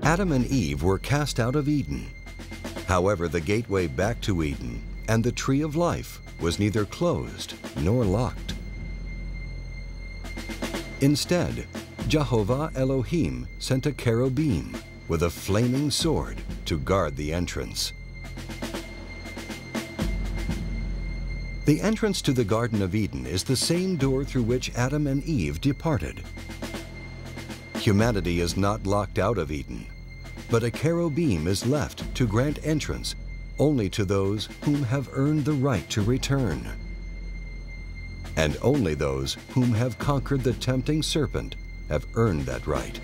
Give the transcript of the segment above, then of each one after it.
Adam and Eve were cast out of Eden. However, the gateway back to Eden and the tree of life was neither closed nor locked. Instead, Jehovah Elohim sent a cherubim with a flaming sword to guard the entrance. The entrance to the Garden of Eden is the same door through which Adam and Eve departed. Humanity is not locked out of Eden, but a cherubim is left to grant entrance only to those whom have earned the right to return. And only those whom have conquered the tempting serpent have earned that right.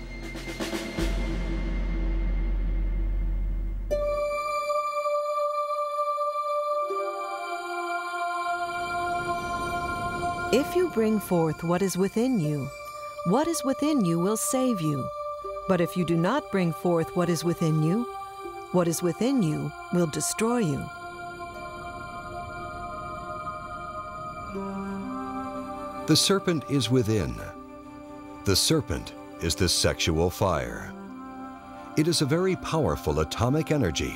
If you bring forth what is within you, what is within you will save you. But if you do not bring forth what is within you, what is within you will destroy you. The serpent is within. The serpent is the sexual fire. It is a very powerful atomic energy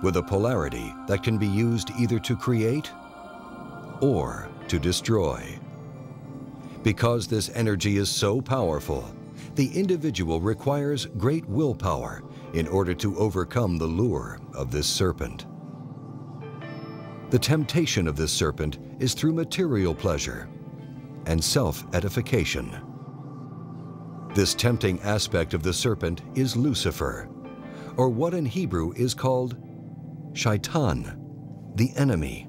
with a polarity that can be used either to create or to destroy. Because this energy is so powerful, the individual requires great willpower in order to overcome the lure of this serpent. The temptation of this serpent is through material pleasure and self-edification. This tempting aspect of the serpent is Lucifer, or what in Hebrew is called Shaitan, the enemy.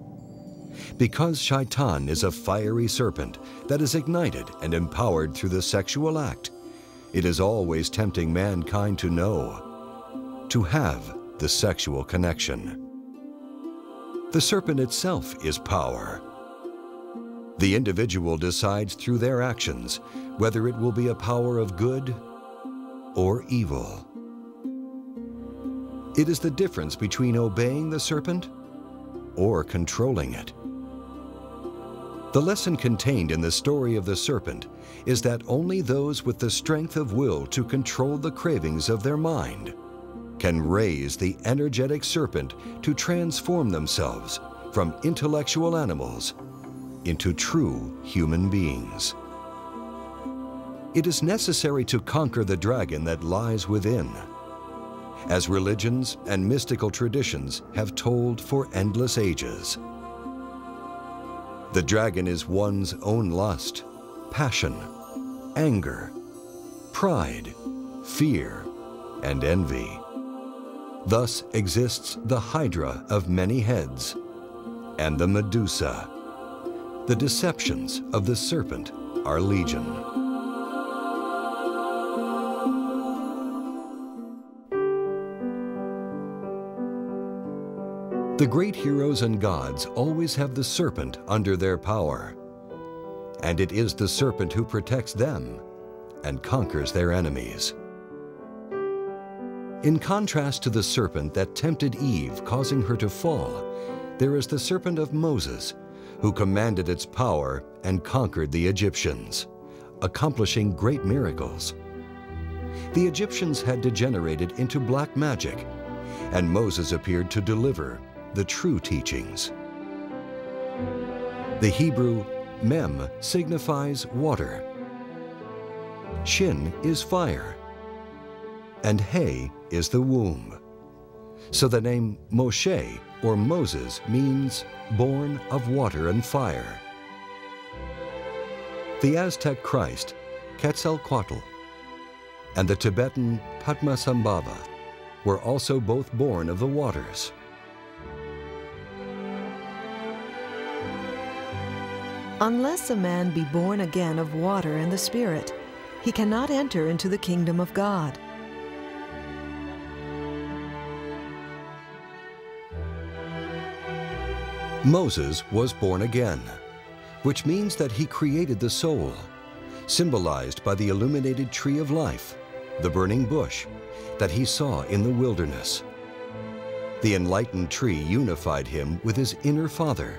Because Shaitan is a fiery serpent that is ignited and empowered through the sexual act, it is always tempting mankind to know, to have the sexual connection. The serpent itself is power. The individual decides through their actions whether it will be a power of good or evil. It is the difference between obeying the serpent or controlling it. The lesson contained in the story of the serpent is that only those with the strength of will to control the cravings of their mind can raise the energetic serpent to transform themselves from intellectual animals into true human beings. It is necessary to conquer the dragon that lies within, as religions and mystical traditions have told for endless ages. The dragon is one's own lust, passion, anger, pride, fear, and envy. Thus exists the Hydra of many heads and the Medusa. The deceptions of the serpent are legion. The great heroes and gods always have the serpent under their power, and it is the serpent who protects them and conquers their enemies. In contrast to the serpent that tempted Eve, causing her to fall, there is the serpent of Moses, who commanded its power and conquered the Egyptians, accomplishing great miracles. The Egyptians had degenerated into black magic, and Moses appeared to deliver the true teachings. The Hebrew mem signifies water, shin is fire, and he is the womb. So the name Moshe, or Moses, means born of water and fire. The Aztec Christ, Quetzalcoatl, and the Tibetan Padmasambhava were also both born of the waters. Unless a man be born again of water and the Spirit, he cannot enter into the kingdom of God. Moses was born again, which means that he created the soul, symbolized by the illuminated tree of life, the burning bush, that he saw in the wilderness. The enlightened tree unified him with his inner Father.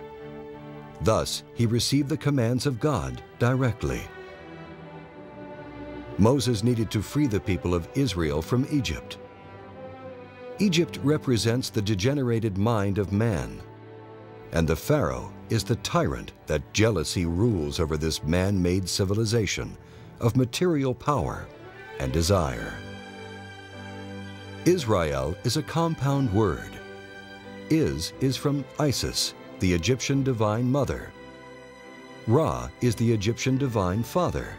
Thus, he received the commands of God directly. Moses needed to free the people of Israel from Egypt. Egypt represents the degenerated mind of man, and the Pharaoh is the tyrant that jealousy rules over this man-made civilization of material power and desire. Israel is a compound word. Is from Isis, the Egyptian divine mother. Ra is the Egyptian divine father.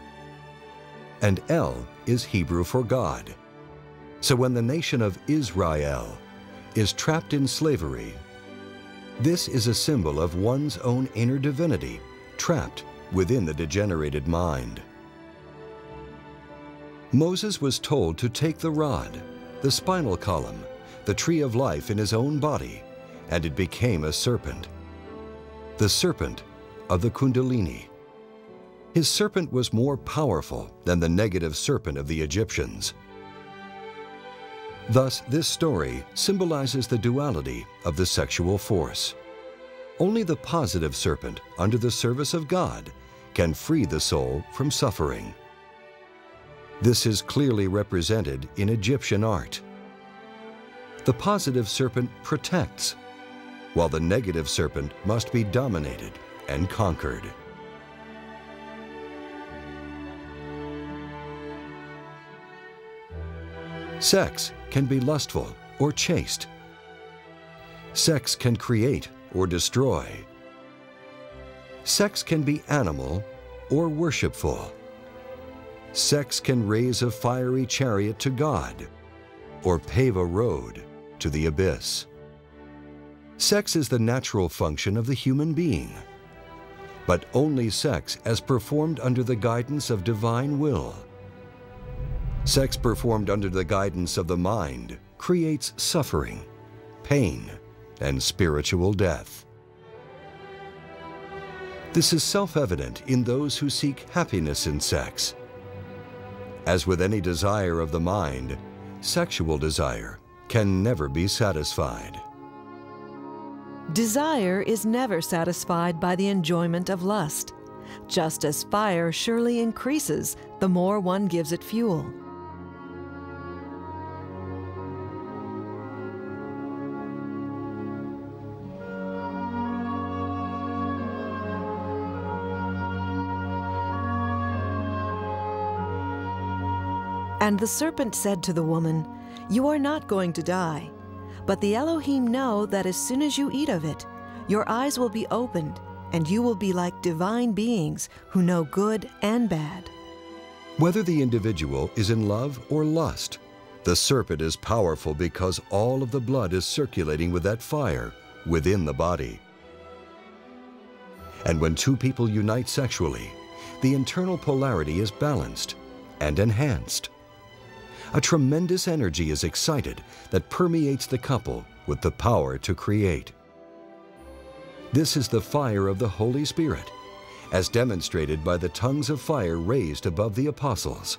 And El is Hebrew for God. So when the nation of Israel is trapped in slavery, this is a symbol of one's own inner divinity trapped within the degenerated mind. Moses was told to take the rod, the spinal column, the tree of life in his own body, and it became a serpent. The serpent of the Kundalini. His serpent was more powerful than the negative serpent of the Egyptians. Thus, this story symbolizes the duality of the sexual force. Only the positive serpent under the service of God can free the soul from suffering. This is clearly represented in Egyptian art. The positive serpent protects, while the negative serpent must be dominated and conquered. Sex can be lustful or chaste. Sex can create or destroy. Sex can be animal or worshipful. Sex can raise a fiery chariot to God or pave a road to the abyss. Sex is the natural function of the human being, but only sex as performed under the guidance of divine will. Sex performed under the guidance of the mind creates suffering, pain, and spiritual death. This is self-evident in those who seek happiness in sex. As with any desire of the mind, sexual desire can never be satisfied. Desire is never satisfied by the enjoyment of lust, just as fire surely increases the more one gives it fuel. And the serpent said to the woman, "You are not going to die, but the Elohim know that as soon as you eat of it, your eyes will be opened, and you will be like divine beings who know good and bad." Whether the individual is in love or lust, the serpent is powerful because all of the blood is circulating with that fire within the body. And when two people unite sexually, the internal polarity is balanced and enhanced. A tremendous energy is excited that permeates the couple with the power to create. This is the fire of the Holy Spirit, as demonstrated by the tongues of fire raised above the apostles.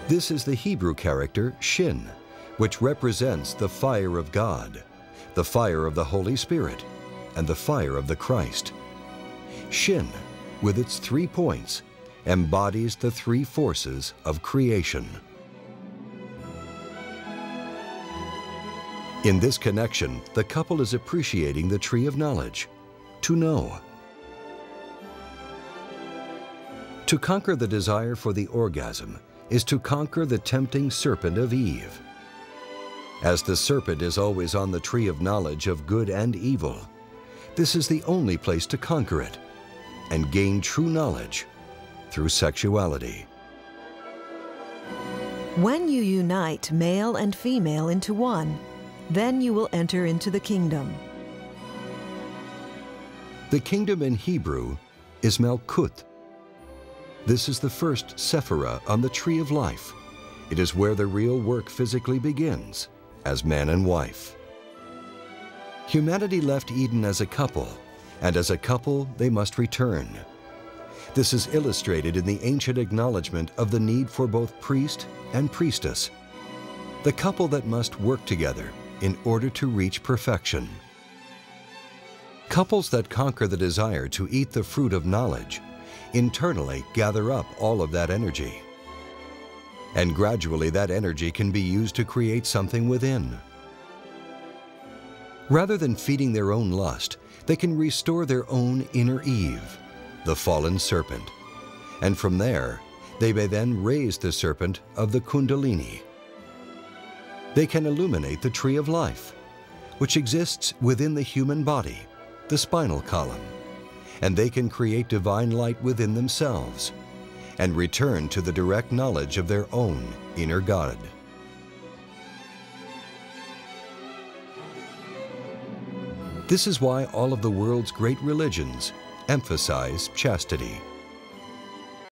This is the Hebrew character Shin, which represents the fire of God, the fire of the Holy Spirit, and the fire of the Christ. Shin, with its 3 points, embodies the 3 forces of creation. In this connection, the couple is appreciating the tree of knowledge, to know. To conquer the desire for the orgasm is to conquer the tempting serpent of Eve. As the serpent is always on the tree of knowledge of good and evil, this is the only place to conquer it and gain true knowledge through sexuality. When you unite male and female into one, then you will enter into the kingdom. The kingdom in Hebrew is Malkut. This is the first sephirah on the tree of life. It is where the real work physically begins, as man and wife. Humanity left Eden as a couple, and as a couple they must return. This is illustrated in the ancient acknowledgement of the need for both priest and priestess, the couple that must work together in order to reach perfection. Couples that conquer the desire to eat the fruit of knowledge internally gather up all of that energy. And gradually that energy can be used to create something within. Rather than feeding their own lust, they can restore their own inner Eve, the fallen serpent. And from there, they may then raise the serpent of the Kundalini. They can illuminate the tree of life, which exists within the human body, the spinal column, and they can create divine light within themselves and return to the direct knowledge of their own inner God. This is why all of the world's great religions emphasize chastity.